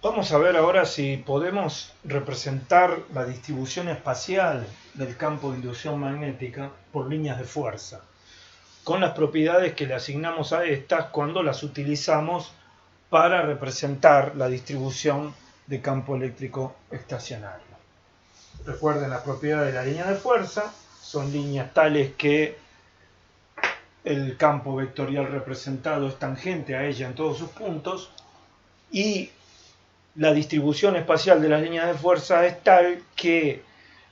Vamos a ver ahora si podemos representar la distribución espacial del campo de inducción magnética por líneas de fuerza, con las propiedades que le asignamos a estas cuando las utilizamos para representar la distribución de campo eléctrico estacionario. Recuerden las propiedades de la línea de fuerza, son líneas tales que el campo vectorial representado es tangente a ella en todos sus puntos y la distribución espacial de las líneas de fuerza es tal que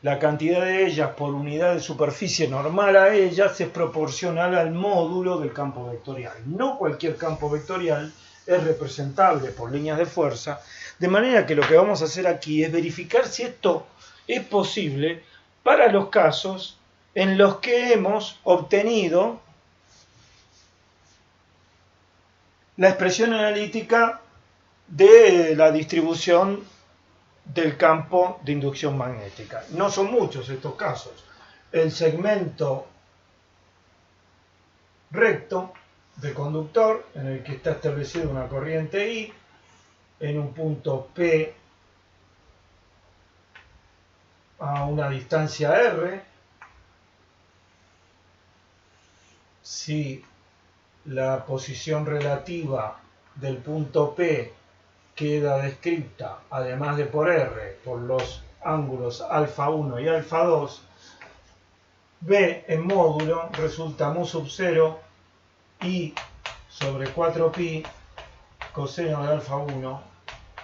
la cantidad de ellas por unidad de superficie normal a ellas es proporcional al módulo del campo vectorial. No cualquier campo vectorial es representable por líneas de fuerza, de manera que lo que vamos a hacer aquí es verificar si esto es posible para los casos en los que hemos obtenido la expresión analítica de la distribución del campo de inducción magnética. No son muchos estos casos. El segmento recto de conductor en el que está establecida una corriente I en un punto P a una distancia R, si la posición relativa del punto P queda descrita, además de por R, por los ángulos alfa 1 y alfa 2, B en módulo resulta mu sub 0 I sobre 4pi coseno de alfa 1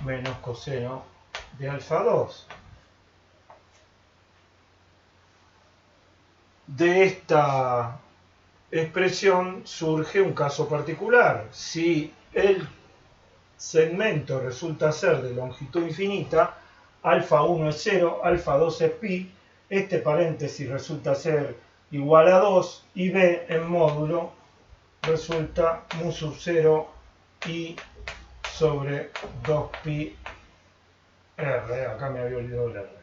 menos coseno de alfa 2. De esta expresión surge un caso particular. Si el segmento resulta ser de longitud infinita, alfa 1 es 0, alfa 2 es pi, este paréntesis resulta ser igual a 2 y B en módulo resulta mu sub 0 I sobre 2pi R. Acá me había olvidado el R.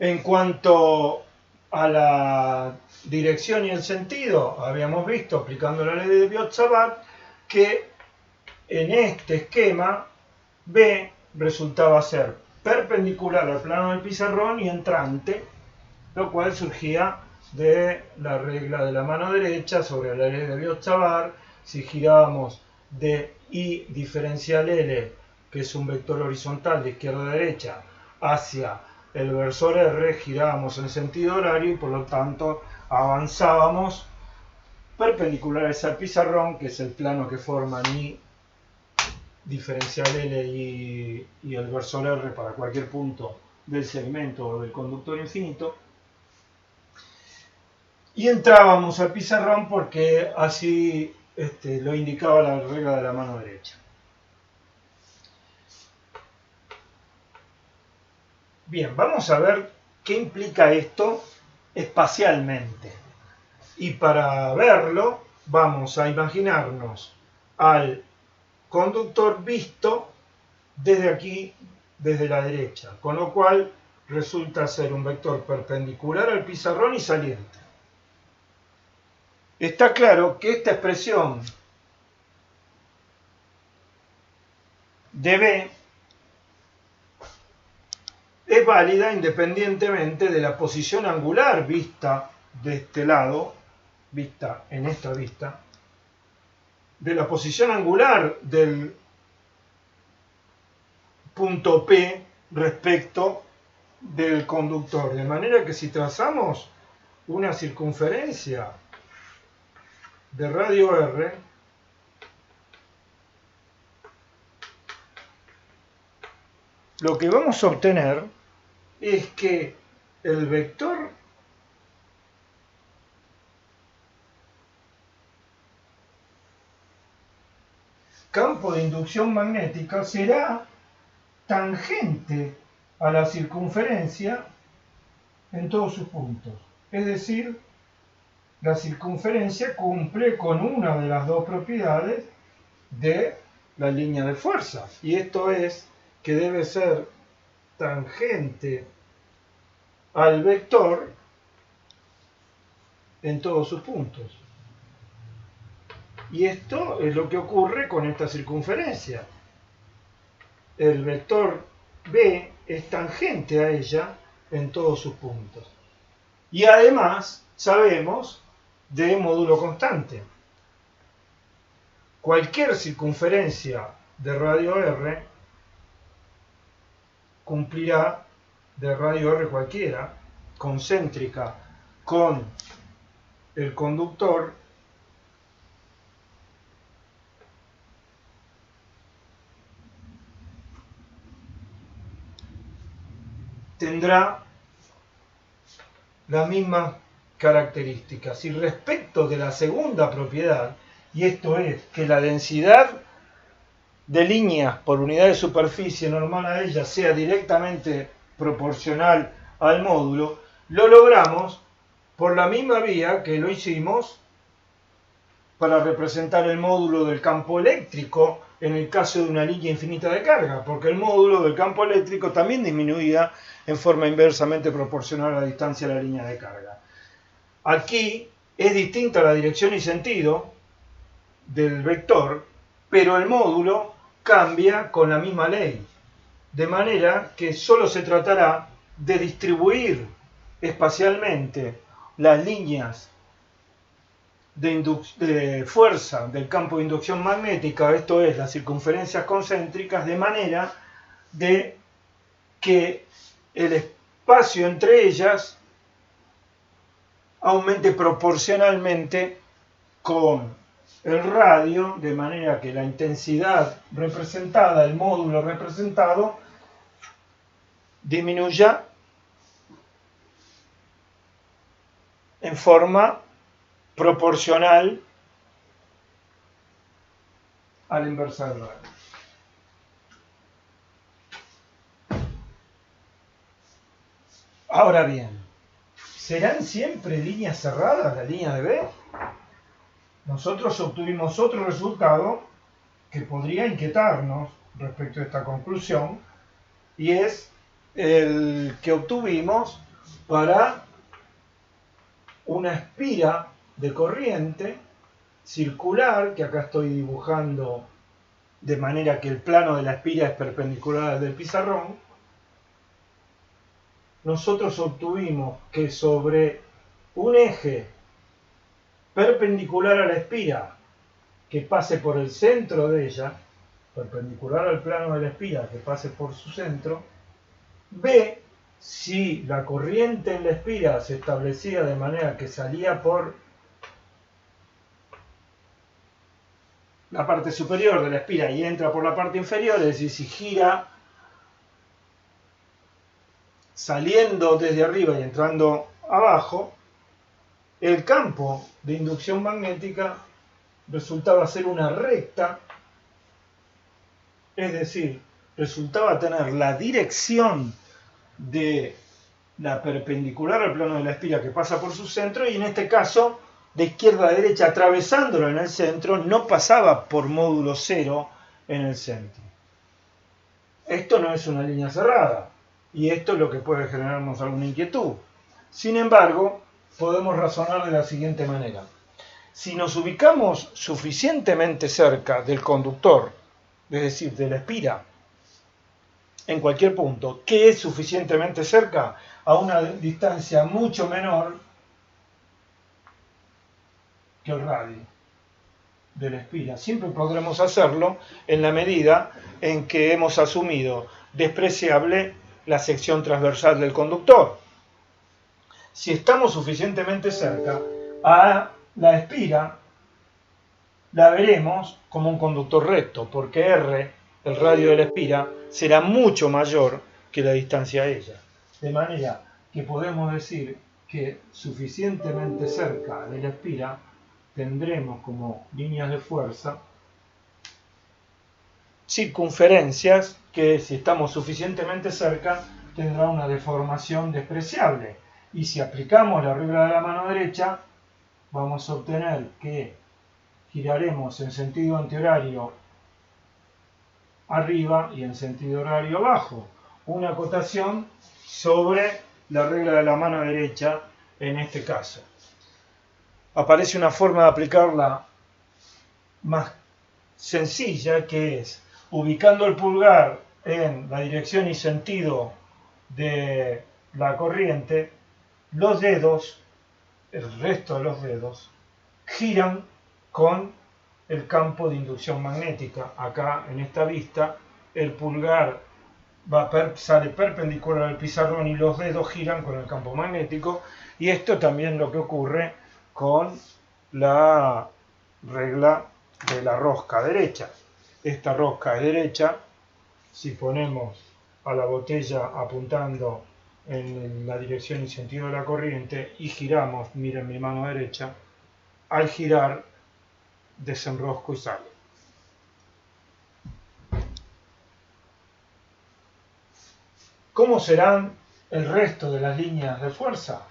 En cuanto a la dirección y el sentido, habíamos visto, aplicando la ley de Biot-Savart, que en este esquema B resultaba ser perpendicular al plano del pizarrón y entrante, lo cual surgía de la regla de la mano derecha sobre la ley de Biot-Savart. Si girábamos de I diferencial L, que es un vector horizontal de izquierda a derecha, hacia el versor R, girábamos en sentido horario y por lo tanto avanzábamos perpendiculares al pizarrón, que es el plano que forman I diferencial L y el versor R para cualquier punto del segmento o del conductor infinito. Y entrábamos al pizarrón porque así lo indicaba la regla de la mano derecha. Bien, vamos a ver qué implica esto espacialmente. Y para verlo, vamos a imaginarnos al conductor visto desde aquí, desde la derecha, con lo cual resulta ser un vector perpendicular al pizarrón y saliente. Está claro que esta expresión de B es válida independientemente de la posición angular vista de este lado, vista en esta vista, de la posición angular del punto P respecto del conductor. De manera que si trazamos una circunferencia de radio R, lo que vamos a obtener es que el vector campo de inducción magnética será tangente a la circunferencia en todos sus puntos. Es decir, la circunferencia cumple con una de las dos propiedades de la línea de fuerza. Y esto es que debe ser tangente al vector en todos sus puntos. Y esto es lo que ocurre con esta circunferencia. El vector B es tangente a ella en todos sus puntos. Y además sabemos de módulo constante. Cualquier circunferencia de radio R cumplirá, de radio R cualquiera, concéntrica con el conductor, tendrá las mismas características. Y respecto de la segunda propiedad, y esto es que la densidad de líneas por unidad de superficie normal a ella sea directamente proporcional al módulo, lo logramos por la misma vía que lo hicimos para representar el módulo del campo eléctrico en el caso de una línea infinita de carga, porque el módulo del campo eléctrico también disminuía en forma inversamente proporcional a la distancia de la línea de carga. Aquí es distinta la dirección y sentido del vector, pero el módulo cambia con la misma ley, de manera que solo se tratará de distribuir espacialmente las líneas de fuerza del campo de inducción magnética, esto es, las circunferencias concéntricas, de manera de que el espacio entre ellas aumente proporcionalmente con el radio, de manera que la intensidad representada, el módulo representado, disminuya en forma proporcional a la inversa del radio. Ahora bien, ¿serán siempre líneas cerradas las líneas de B? Nosotros obtuvimos otro resultado que podría inquietarnos respecto a esta conclusión, y es el que obtuvimos para una espira de corriente circular, que acá estoy dibujando de manera que el plano de la espira es perpendicular al del pizarrón. Nosotros obtuvimos que sobre un eje perpendicular a la espira que pase por el centro de ella, perpendicular al plano de la espira que pase por su centro, B, si la corriente en la espira se establecía de manera que salía por la parte superior de la espira y entra por la parte inferior, es decir, si gira saliendo desde arriba y entrando abajo, el campo de inducción magnética resultaba ser una recta, es decir, resultaba tener la dirección de la perpendicular al plano de la espira que pasa por su centro, y en este caso de izquierda a derecha atravesándolo en el centro, no pasaba por módulo cero en el centro. Esto no es una línea cerrada, y esto es lo que puede generarnos alguna inquietud. Sin embargo, podemos razonar de la siguiente manera. Si nos ubicamos suficientemente cerca del conductor, es decir, de la espira, en cualquier punto, que es suficientemente cerca, a una distancia mucho menor que el radio de la espira. Siempre podremos hacerlo en la medida en que hemos asumido despreciable la sección transversal del conductor. Si estamos suficientemente cerca, a la espira la veremos como un conductor recto, porque R, el radio de la espira, será mucho mayor que la distancia a ella. De manera que podemos decir que suficientemente cerca de la espira tendremos como líneas de fuerza circunferencias que, si estamos suficientemente cerca, tendrá una deformación despreciable. Y si aplicamos la regla de la mano derecha, vamos a obtener que giraremos en sentido antihorario arriba y en sentido horario abajo. una acotación sobre la regla de la mano derecha en este caso. Aparece una forma de aplicarla más sencilla, que es ubicando el pulgar en la dirección y sentido de la corriente, los dedos, el resto de los dedos, giran con el campo de inducción magnética. Acá en esta vista el pulgar sale perpendicular al pizarrón y los dedos giran con el campo magnético, y esto también es lo que ocurre con la regla de la rosca derecha. Esta rosca es derecha. Si ponemos a la botella apuntando en la dirección y sentido de la corriente y giramos, miren mi mano derecha, al girar desenrosco y sale. ¿Cómo serán el resto de las líneas de fuerza?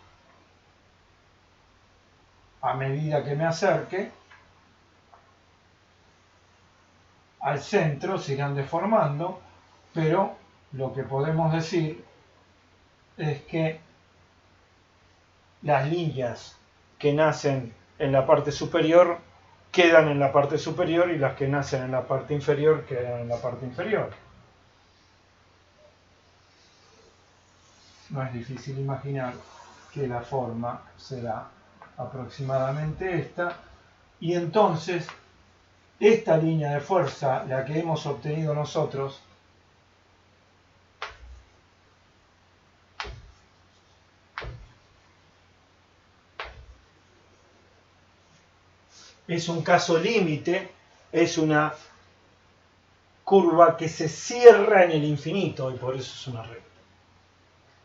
A medida que me acerque al centro se irán deformando, pero lo que podemos decir es que las líneas que nacen en la parte superior quedan en la parte superior y las que nacen en la parte inferior quedan en la parte inferior. No es difícil imaginar que la forma será aproximadamente esta, y entonces esta línea de fuerza, la que hemos obtenido nosotros, es un caso límite, es una curva que se cierra en el infinito y por eso es una recta.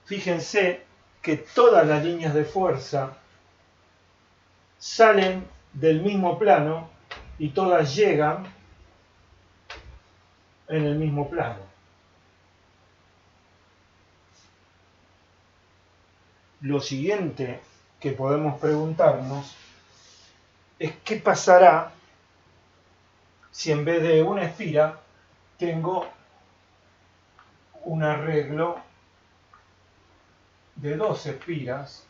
Fíjense que todas las líneas de fuerza salen del mismo plano y todas llegan en el mismo plano. Lo siguiente que podemos preguntarnos es qué pasará si en vez de una espira tengo un arreglo de 2 espiras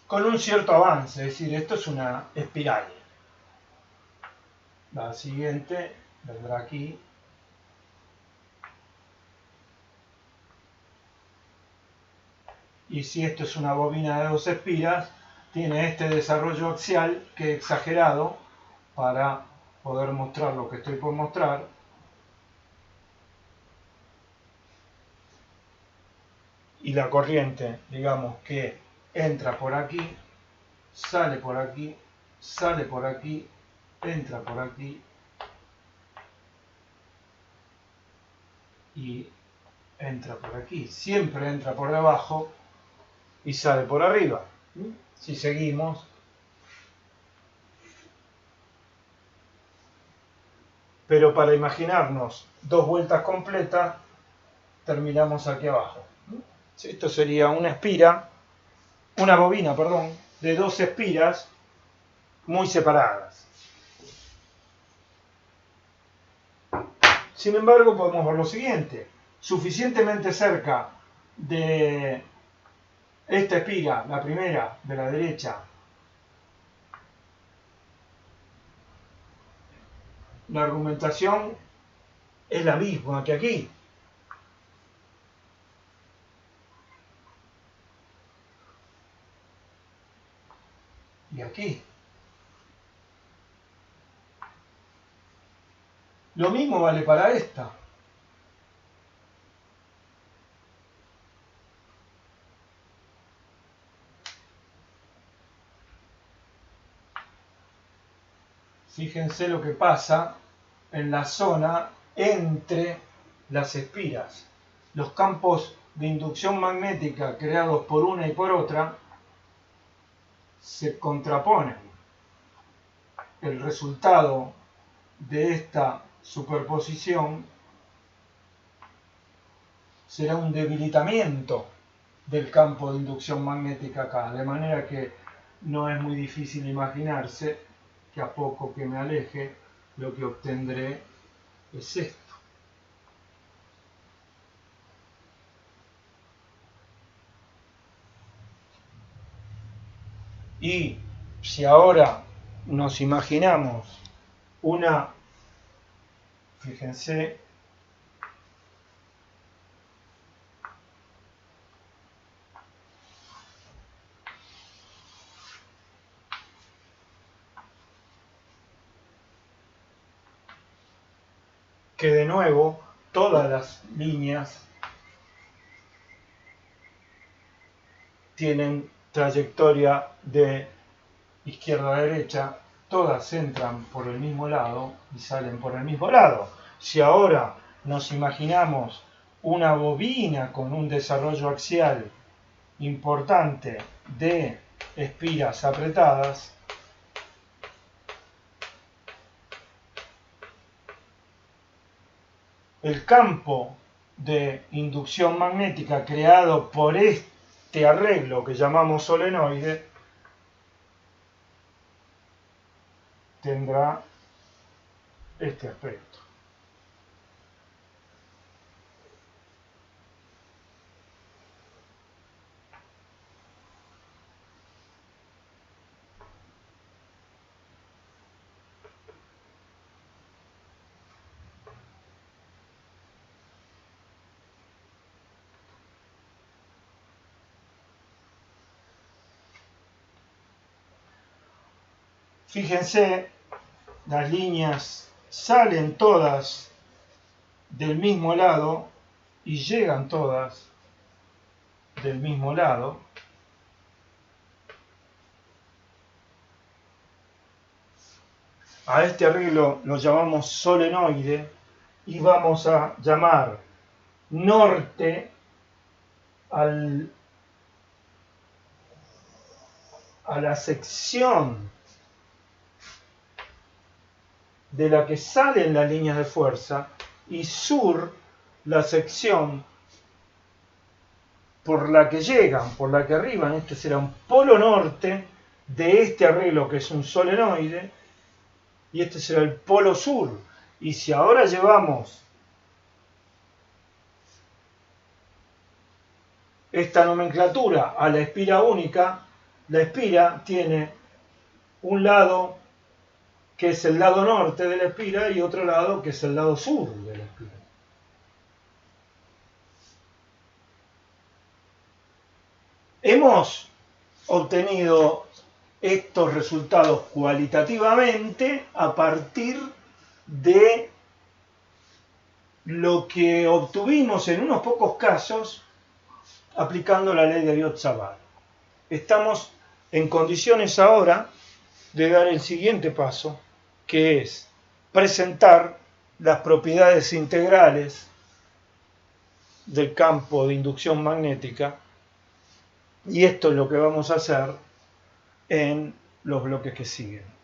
con un cierto avance, es decir, esto es una espiral. La siguiente vendrá aquí. Y si esto es una bobina de 2 espiras, tiene este desarrollo axial que he exagerado para poder mostrar lo que estoy por mostrar. Y la corriente, digamos que entra por aquí, sale por aquí, sale por aquí, entra por aquí y entra por aquí. Siempre entra por debajo y sale por arriba. Si seguimos, pero para imaginarnos 2 vueltas completas, terminamos aquí abajo. Esto sería una bobina, de 2 espiras muy separadas. Sin embargo, podemos ver lo siguiente. Suficientemente cerca de esta espira, la primera de la derecha, la argumentación es la misma que aquí. Y aquí. Lo mismo vale para esta. Fíjense lo que pasa en la zona entre las espiras. Los campos de inducción magnética creados por una y por otra se contraponen. El resultado de esta superposición será un debilitamiento del campo de inducción magnética acá, de manera que no es muy difícil imaginarse que a poco que me aleje lo que obtendré es esto. Y si ahora nos imaginamos una, fíjense, que de nuevo todas las líneas tienen trayectoria de izquierda a derecha, todas entran por el mismo lado y salen por el mismo lado. Si ahora nos imaginamos una bobina con un desarrollo axial importante de espiras apretadas, el campo de inducción magnética creado por este arreglo que llamamos solenoide tendrá este aspecto. Fíjense, las líneas salen todas del mismo lado y llegan todas del mismo lado. A este arreglo lo llamamos solenoide y vamos a llamar norte a la sección de la que salen las líneas de fuerza y sur la sección por la que llegan, por la que arriban. Este será un polo norte de este arreglo que es un solenoide y este será el polo sur. Y si ahora llevamos esta nomenclatura a la espira única, la espira tiene un lado que es el lado norte de la espira y otro lado que es el lado sur de la espira. Hemos obtenido estos resultados cualitativamente a partir de lo que obtuvimos en unos pocos casos aplicando la ley de Biot-Savart. Estamos en condiciones ahora de dar el siguiente paso, que es presentar las propiedades integrales del campo de inducción magnética, y esto es lo que vamos a hacer en los bloques que siguen.